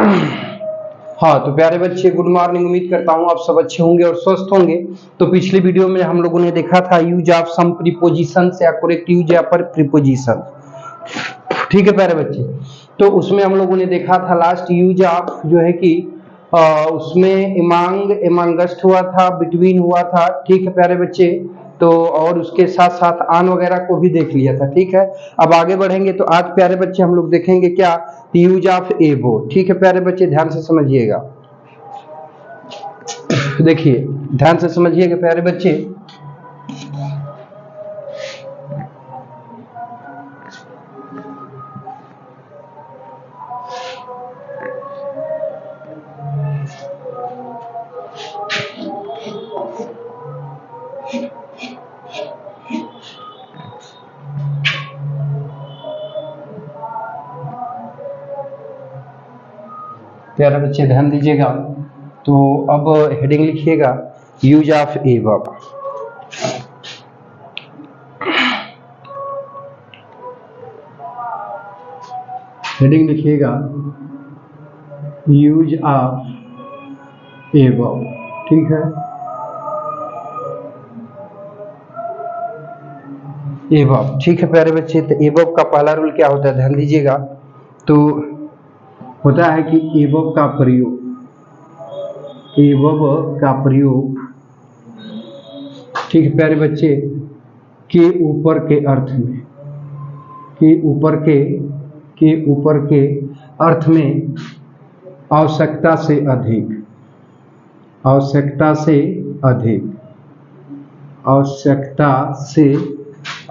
हाँ तो प्यारे बच्चे, गुड मॉर्निंग। उम्मीद करता हूँ आप सब अच्छे होंगे और स्वस्थ होंगे। तो पिछली वीडियो में हम लोगों ने देखा था यूज ऑफ सम प्रीपोजिशन या करेक्ट यूज ऑफ प्रीपोजिशन। ठीक है प्यारे बच्चे, तो उसमें हम लोगों ने देखा था लास्ट यूज ऑफ जो है कि उसमें इमांग इमांगस्ट हुआ था, बिटवीन हुआ था। ठीक है प्यारे बच्चे, तो और उसके साथ साथ आन वगैरह को भी देख लिया था। ठीक है, अब आगे बढ़ेंगे तो आज प्यारे बच्चे हम लोग देखेंगे क्या, यूज ऑफ एबो। ठीक है प्यारे बच्चे, ध्यान से समझिएगा। देखिए ध्यान से समझिएगा प्यारे बच्चे। प्यारे बच्चे ध्यान दीजिएगा। तो अब हेडिंग लिखिएगा यूज ऑफ एबव। हेडिंग लिखिएगा यूज ऑफ एबव। ठीक है, एबव। ठीक है प्यारे बच्चे, तो एबव का पहला रूल क्या होता है, ध्यान दीजिएगा। तो होता है कि एबव का प्रयोग, एबव का प्रयोग, ठीक है प्यारे बच्चे, के ऊपर के अर्थ में, के ऊपर के अर्थ में आवश्यकता से अधिक, आवश्यकता से अधिक, आवश्यकता से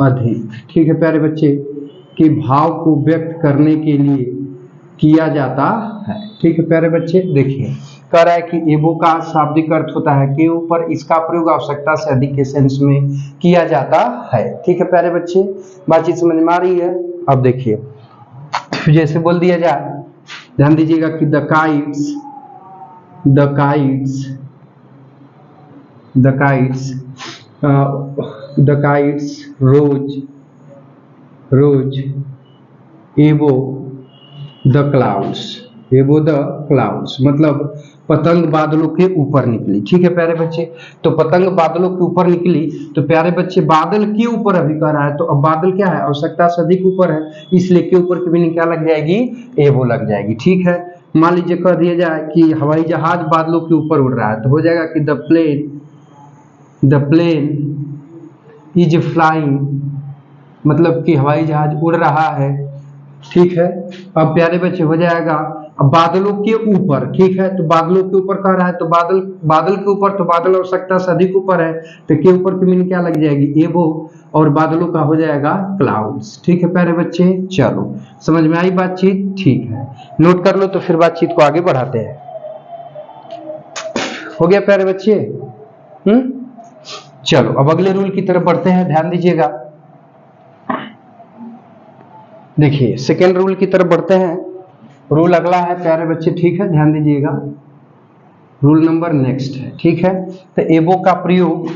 अधिक। ठीक है प्यारे बच्चे, के भाव को व्यक्त करने के लिए किया जाता है। ठीक है प्यारे बच्चे, देखिए कह रहा है कि एबो का शाब्दिक अर्थ होता है के ऊपर, इसका प्रयोग आवश्यकता से अधिक के सेंस में किया जाता है। ठीक है प्यारे बच्चे, बातचीत समझ में आ रही है। अब देखिए जैसे बोल दिया जाए, ध्यान दीजिएगा कि the kites, the kites, the kites, the kites rose, rose above the clouds, above the clouds, मतलब पतंग बादलों के ऊपर निकली। ठीक है प्यारे बच्चे, तो पतंग बादलों के ऊपर निकली, तो प्यारे बच्चे बादल के ऊपर अभी कह रहा है, तो अब बादल क्या है, आवश्यकता से अधिक ऊपर है, इसलिए के ऊपर की मीनिंग क्या लग जाएगी, एबो लग जाएगी। ठीक है, मान लीजिए कह दिया जाए कि हवाई जहाज बादलों के ऊपर उड़ रहा है, तो हो जाएगा कि the plane, the plane is flying, मतलब कि हवाई जहाज उड़ रहा है। ठीक है, अब प्यारे बच्चे हो जाएगा अब बादलों के ऊपर। ठीक है, तो बादलों के ऊपर कह रहा है, तो बादल, बादल के ऊपर, तो बादल आवश्यकता से अधिक ऊपर है, तो के ऊपर की मीनिंग क्या लग जाएगी, एबो, और बादलों का हो जाएगा क्लाउड्स। ठीक है प्यारे बच्चे, चलो समझ में आई बातचीत। ठीक है, नोट कर लो, तो फिर बातचीत को आगे बढ़ाते हैं। हो गया प्यारे बच्चे? चलो अब अगले रूल की तरफ बढ़ते हैं, ध्यान दीजिएगा। देखिए सेकेंड रूल की तरफ बढ़ते हैं। रूल अगला है प्यारे बच्चे, ठीक है, ध्यान दीजिएगा। रूल नंबर नेक्स्ट है, ठीक है। तो एबो का प्रयोग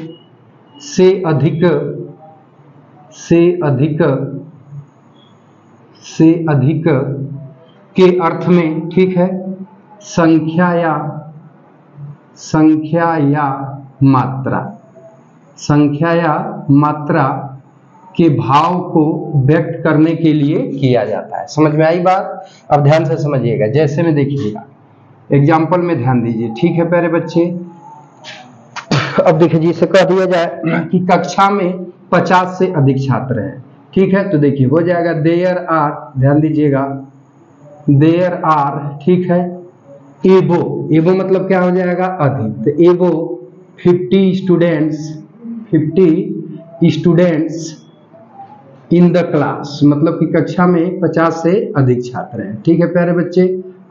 से अधिक, से अधिक, से अधिक के अर्थ में, ठीक है, संख्या या, संख्या या मात्रा, संख्या या मात्रा के भाव को व्यक्त करने के लिए किया जाता है। समझ में आई बात? अब ध्यान से समझिएगा, जैसे में देखिएगा, एग्जाम्पल में ध्यान दीजिए। ठीक है प्यारे बच्चे, अब देखिए जिसे कह दिया जाए कि कक्षा में 50 से अधिक छात्र हैं। ठीक है, तो देखिए हो जाएगा देयर आर, ध्यान दीजिएगा, देयर आर, ठीक है, एबो, एबो मतलब क्या हो जाएगा, अधिक, तो एबो 50 students, 50 students in the class, मतलब कि कक्षा में 50 से अधिक छात्र हैं। ठीक है प्यारे बच्चे,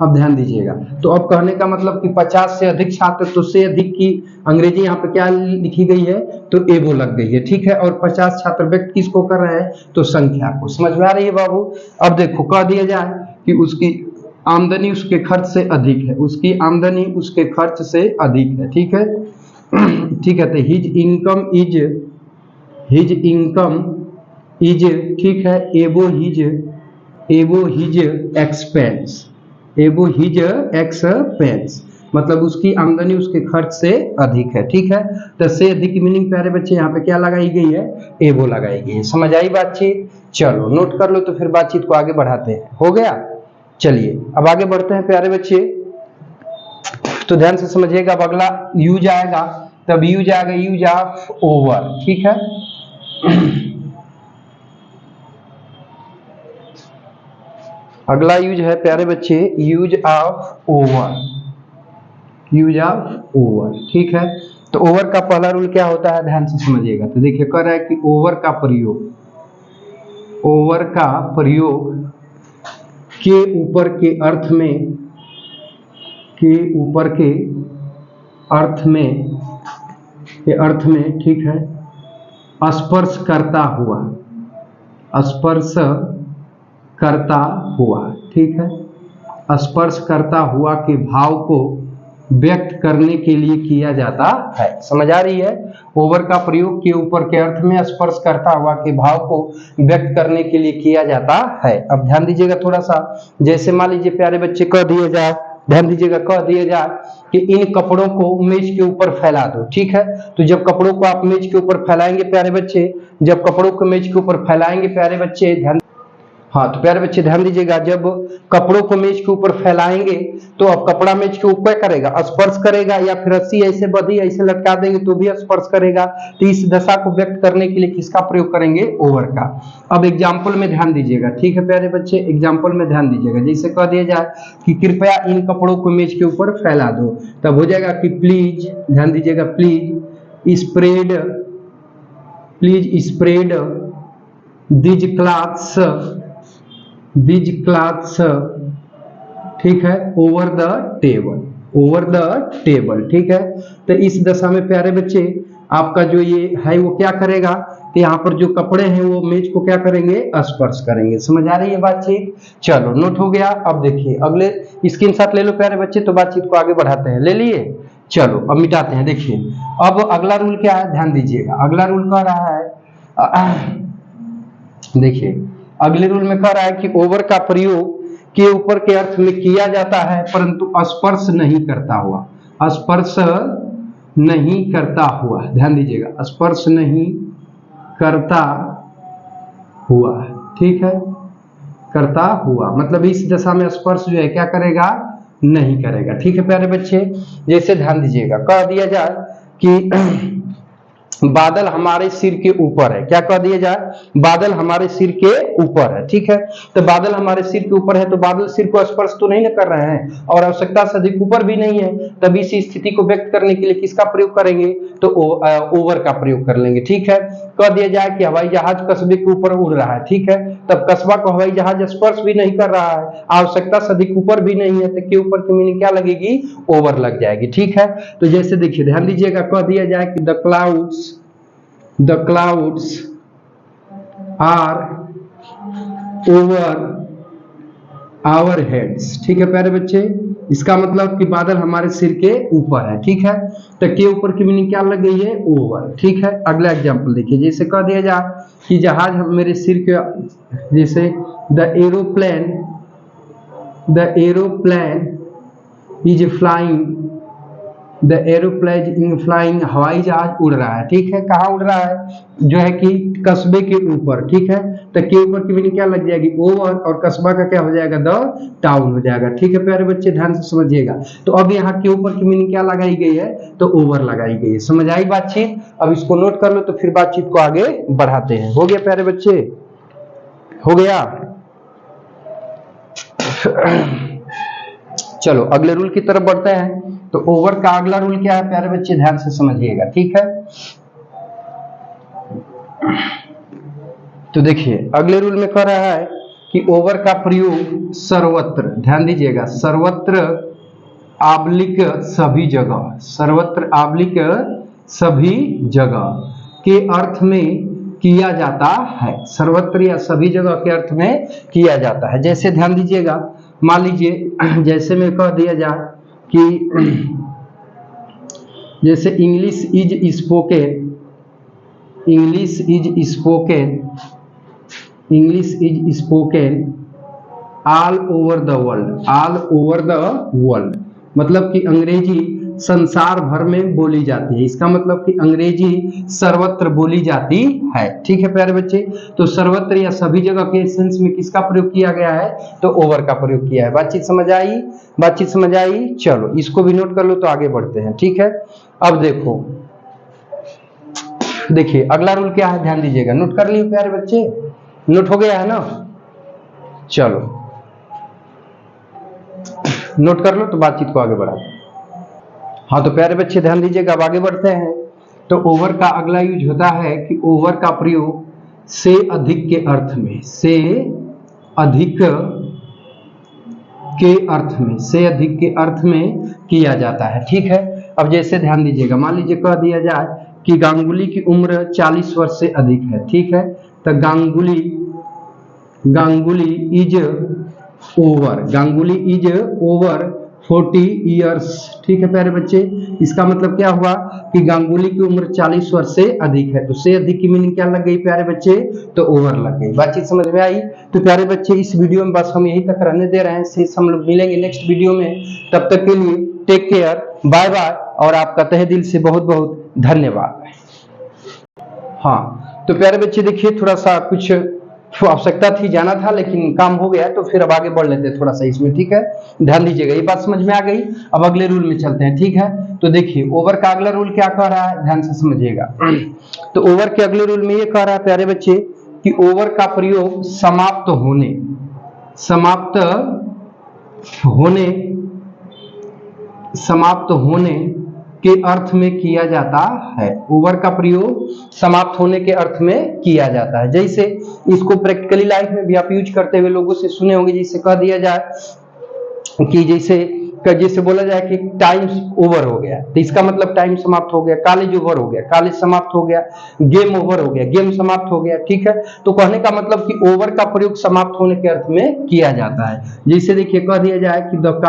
अब ध्यान दीजिएगा। तो अब कहने का मतलब कि 50 से अधिक छात्र, तो से अधिक की अंग्रेजी यहाँ पे क्या लिखी गई है, तो एबो लग गई है। ठीक है, और 50 छात्र व्यक्त किसको कर रहे हैं, तो संख्या को। समझ में आ रही है बाबू? अब देखो कह दिया जाए कि उसकी आमदनी उसके खर्च से अधिक है, उसकी आमदनी उसके खर्च से अधिक है। ठीक है, ठीक है, तो his income is, his income is, ठीक है, एबो हिज, एबो हिज एक्सपेंस, एबो हिज एक्सपेंस, मतलब उसकी आमदनी उसके खर्च से अधिक है। ठीक है, तो से अधिक की मीनिंग प्यारे बच्चे यहाँ पे क्या लगाई गई है, एबो लगाई गई है। समझ आई बातचीत? चलो नोट कर लो, तो फिर बातचीत को आगे बढ़ाते हैं। हो गया? चलिए अब आगे बढ़ते हैं प्यारे बच्चे, तो ध्यान से समझिएगा। अब अगला यूज आएगा, तब यूज आएगा यूज ऑफ ओवर। ठीक है, अगला यूज है प्यारे बच्चे use of over, use of over. ठीक है, तो ओवर का पहला रूल क्या होता है, ध्यान से समझिएगा। तो देखिए कह रहा है कि ओवर का प्रयोग, ओवर का प्रयोग के ऊपर के अर्थ में, के ऊपर के अर्थ में, के अर्थ में, ठीक है, स्पर्श करता हुआ, स्पर्श करता हुआ, ठीक है, स्पर्श करता हुआ के भाव को व्यक्त करने के लिए किया जाता है। समझ आ रही है? ओवर का प्रयोग के ऊपर के अर्थ में स्पर्श करता हुआ के भाव को व्यक्त करने के लिए किया जाता है। अब ध्यान दीजिएगा थोड़ा सा, जैसे मान लीजिए प्यारे बच्चे कह दिए जाए, ध्यान दीजिएगा, कह दिया जाए कि इन कपड़ों को मेज के ऊपर फैला दो। ठीक है, तो जब कपड़ों को आप मेज के ऊपर फैलाएंगे प्यारे बच्चे, जब कपड़ों को मेज के ऊपर फैलाएंगे प्यारे बच्चे, ध्यान, हाँ तो प्यारे बच्चे ध्यान दीजिएगा, जब कपड़ों को मेज के ऊपर फैलाएंगे तो अब कपड़ा मेज के ऊपर करेगा, स्पर्श करेगा, या फिर रस्सी ऐसे बंधी ऐसे लटका देंगे तो भी स्पर्श करेगा। तो इस दशा को व्यक्त करने के लिए किसका प्रयोग करेंगे, ओवर का। अब एग्जाम्पल में ध्यान दीजिएगा, ठीक है प्यारे बच्चे, एग्जाम्पल में ध्यान दीजिएगा। जैसे कह दिया जाए कि कृपया इन कपड़ों को मेज के ऊपर फैला दो, तब हो जाएगा कि प्लीज, ध्यान दीजिएगा, please spread, please spread these clothes, these clothes, ठीक है, over the table, over the table. ठीक है, तो इस दशा में प्यारे बच्चे आपका जो ये है वो क्या करेगा, तो यहाँ पर जो कपड़े हैं वो मेज को क्या करेंगे, स्पर्श करेंगे। समझ आ रही है बातचीत? चलो नोट हो गया। अब देखिए अगले स्क्रीनशॉट ले लो प्यारे बच्चे, तो बातचीत को आगे बढ़ाते हैं। ले लिए? चलो अब मिटाते हैं। देखिए अब अगला रूल क्या है, ध्यान दीजिएगा। अगला रूल कह रहा है, देखिए अगले रूल में कह रहा है कि ओवर का प्रयोग के ऊपर के अर्थ में किया जाता है परंतु स्पर्श नहीं करता हुआ, स्पर्श नहीं करता हुआ, ध्यान दीजिएगा, स्पर्श नहीं करता हुआ। ठीक है, करता हुआ मतलब इस दशा में स्पर्श जो है क्या करेगा, नहीं करेगा। ठीक है प्यारे बच्चे, जैसे ध्यान दीजिएगा, कह दिया जाए कि बादल हमारे सिर के ऊपर है, क्या कह दिया जाए, बादल हमारे सिर के ऊपर है। ठीक है, तो बादल हमारे सिर के ऊपर है, तो बादल सिर को स्पर्श तो नहीं कर रहे हैं और आवश्यकता से अधिक ऊपर भी नहीं है, तब इस स्थिति को व्यक्त करने के लिए किसका प्रयोग करेंगे, तो ओवर का प्रयोग कर लेंगे। ठीक है, कह दिया जाए कि हवाई जहाज कस्बे के ऊपर उड़ रहा है, ठीक है, तब कस्बा को हवाई जहाज स्पर्श भी नहीं कर रहा है, आवश्यकता से अधिक ऊपर भी नहीं है, तो के ऊपर की मीनिंग क्या लगेगी, ओवर लग जाएगी। ठीक है, तो जैसे देखिए ध्यान दीजिएगा, कह दिया जाए कि the clouds are over our heads। ठीक है प्यारे बच्चे, इसका मतलब कि बादल हमारे सिर के ऊपर है। ठीक है, तो के ऊपर की मीनिंग क्या लग गई है, ओवर। ठीक है, अगला एग्जांपल देखिए, जैसे कह दिया जाए कि जहाज मेरे सिर के, जैसे the aeroplane is flying, the aeroplane in flying, हवाई जहाज उड़ रहा है। ठीक है, कहाँ उड़ रहा है, जो है कि कस्बे के ऊपर। ठीक है, तो के ऊपर की मीनिंग क्या लग जाएगी, ओवर, और कस्बा का क्या हो जाएगा, द टाउन हो जाएगा। ठीक है प्यारे बच्चे, ध्यान से समझिएगा। तो अब यहाँ के ऊपर की मीनिंग क्या लगाई गई है, तो ओवर लगाई गई है। समझ आई बातचीत? अब इसको नोट कर लो, तो फिर बातचीत को आगे बढ़ाते हैं। हो गया प्यारे बच्चे, हो गया? चलो अगले रूल की तरफ बढ़ते हैं। तो ओवर का अगला रूल क्या है प्यारे बच्चे, ध्यान से समझिएगा। ठीक है, तो देखिए अगले रूल में कह रहा है कि ओवर का प्रयोग सर्वत्र, ध्यान दीजिएगा, सर्वत्र आब्लिक सभी जगह, सर्वत्र आब्लिक सभी जगह के अर्थ में किया जाता है। सर्वत्र या सभी जगह के अर्थ में किया जाता है। जैसे ध्यान दीजिएगा, मान लीजिए जैसे में कह दिया जाए कि जैसे English is spoken, English is spoken, English is spoken all over the world, all over the world मतलब कि अंग्रेजी संसार भर में बोली जाती है। इसका मतलब कि अंग्रेजी सर्वत्र बोली जाती है। ठीक है प्यारे बच्चे, तो सर्वत्र या सभी जगह के सेंस में किसका प्रयोग किया गया है, तो ओवर का प्रयोग किया है। बातचीत समझ आई, बातचीत समझ आई। चलो इसको भी नोट कर लो तो आगे बढ़ते हैं। ठीक है, अब देखो, देखिए अगला रूल क्या है, ध्यान दीजिएगा। नोट कर लिए प्यारे बच्चे, नोट हो गया है ना? चलो नोट कर लो तो बातचीत को आगे बढ़ाते हैं। हाँ तो प्यारे बच्चे ध्यान दीजिएगा, अब आगे बढ़ते हैं। तो ओवर का अगला यूज होता है कि ओवर का प्रयोग से अधिक के अर्थ में, से अधिक के अर्थ में, से अधिक के अर्थ में किया जाता है। ठीक है, अब जैसे ध्यान दीजिएगा, मान लीजिए कह दिया जाए कि गांगुली की उम्र 40 वर्ष से अधिक है। ठीक है, तो Ganguly is over, Ganguly is over 40 years. ठीक है प्यारे बच्चे, इसका मतलब क्या हुआ कि गांगुली की उम्र 40 वर्ष से अधिक है। तो से अधिक की मीनिंग क्या लग गई प्यारे बच्चे, तो ओवर लग गई। बातचीत समझ में आई? तो प्यारे बच्चे इस वीडियो में बस हम यहीं तक रहने दे रहे हैं, शेष हम लोग मिलेंगे नेक्स्ट वीडियो में। तब तक के लिए टेक केयर, बाय बाय, और आपका तहे दिल से बहुत बहुत धन्यवाद। हाँ तो प्यारे बच्चे देखिए, थोड़ा सा कुछ आवश्यकता थी, जाना था, लेकिन काम हो गया, तो फिर अब आगे बढ़ लेते हैं थोड़ा सा इसमें। ठीक है, ध्यान दीजिएगा, ये बात समझ में आ गई। अब अगले रूल में चलते हैं। ठीक है, तो देखिए ओवर का अगला रूल क्या कह रहा है, ध्यान से समझिएगा। तो ओवर के अगले रूल में ये कह रहा है प्यारे बच्चे कि ओवर का प्रयोग समाप्त होने के अर्थ में किया जाता है। ओवर का प्रयोग समाप्त होने के अर्थ में किया जाता है। जैसे इसको प्रैक्टिकली लाइफ में भी आप यूज करते हुए लोगों से सुने होंगे, जैसे कह दिया जाए कि जैसे बोला जाए कि टाइम ओवर हो गया, तो इसका मतलब टाइम समाप्त हो गया। कॉलेज ओवर हो गया, कॉलेज समाप्त हो गया। गेम ओवर हो गया, गेम समाप्त हो गया। ठीक है, तो कहने का मतलब कि ओवर का प्रयोग समाप्त होने के अर्थ में किया जाता है। जैसे देखिए कह दिया जाए कि द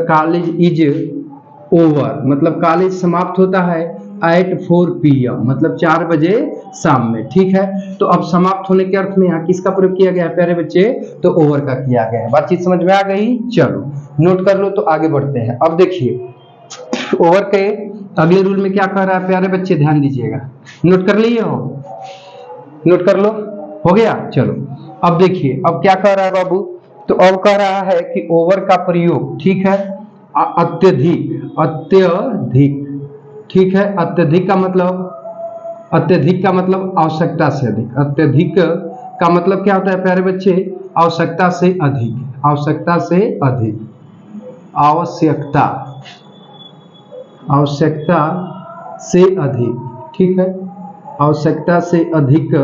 कॉलेज इज ओवर, मतलब कॉलेज समाप्त होता है एट 4 PM, मतलब 4 बजे शाम में। ठीक है, तो अब समाप्त होने के अर्थ में यहाँ किसका प्रयोग किया गया है प्यारे बच्चे, तो ओवर का किया गया है। बातचीत समझ में आ गई? चलो नोट कर लो तो आगे बढ़ते हैं। अब देखिए ओवर के अगले रूल में क्या कह रहा है प्यारे बच्चे, ध्यान दीजिएगा। नोट कर लिए हो? नोट कर लो, हो गया? चलो अब देखिए, अब क्या कह रहा है बाबू, तो अब कह रहा है कि ओवर का प्रयोग, ठीक है, अत्यधिक। ठीक है, अत्यधिक का मतलब आवश्यकता से अधिक। अत्यधिक का मतलब क्या होता है प्यारे बच्चे, आवश्यकता से अधिक, आवश्यकता से अधिक, आवश्यकता से अधिक। ठीक है, आवश्यकता से अधिक,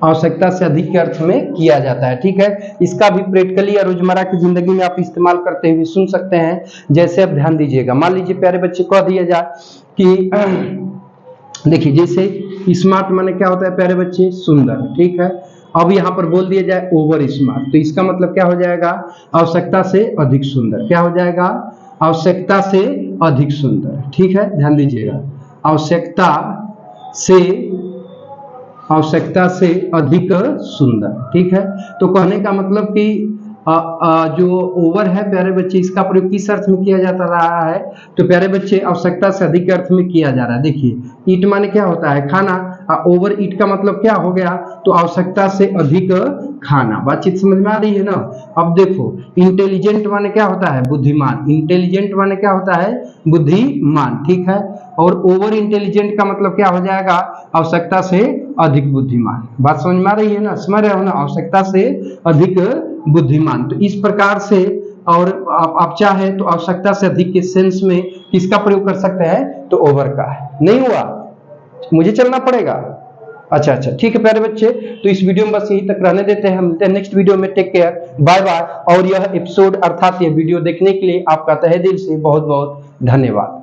आवश्यकता से अधिक के अर्थ में किया जाता है। ठीक है, इसका भी प्रैक्टिकली या रोजमर्रा की जिंदगी में आप इस्तेमाल करते हुए सुन सकते हैं। जैसे अब ध्यान दीजिएगा, मान लीजिए प्यारे बच्चे कह दिया जाए कि देखिए जैसे स्मार्ट माने क्या होता है प्यारे बच्चे, सुंदर। ठीक है, अब यहाँ पर बोल दिया जाए ओवर स्मार्ट, तो इसका मतलब क्या हो जाएगा, आवश्यकता से अधिक सुंदर। क्या हो जाएगा, आवश्यकता से अधिक सुंदर। ठीक है, ध्यान दीजिएगा, आवश्यकता से अधिक सुंदर। ठीक है, तो कहने का मतलब कि जो ओवर है प्यारे बच्चे, इसका प्रयोग किस अर्थ में किया जाता रहा है, तो प्यारे बच्चे आवश्यकता से अधिक अर्थ में किया जा रहा है। देखिए ईट माने क्या होता है, खाना, ओवर ईट का मतलब क्या हो गया, तो आवश्यकता से अधिक खाना। बातचीत समझ में आ रही है ना? अब देखो इंटेलिजेंट माने क्या होता है, बुद्धिमान। इंटेलिजेंट माने क्या होता है, बुद्धिमान। ठीक है, और ओवर इंटेलिजेंट का मतलब क्या हो जाएगा, आवश्यकता से अधिक बुद्धिमान। बात समझ में आ रही है ना? समझ रहे हो ना? आवश्यकता से अधिक बुद्धिमान। तो इस प्रकार से, और आप चाहे तो आवश्यकता से अधिक के सेंस में किसका प्रयोग कर सकते हैं, तो ओवर का। नहीं हुआ, मुझे चलना पड़ेगा। अच्छा, ठीक है प्यारे बच्चे, तो इस वीडियो में बस यही तक रहने देते हैं। मिलते हैं नेक्स्ट वीडियो में। Take care, bye bye. और यह एपिसोड अर्थात यह वीडियो देखने के लिए आपका तहे दिल से बहुत बहुत धन्यवाद।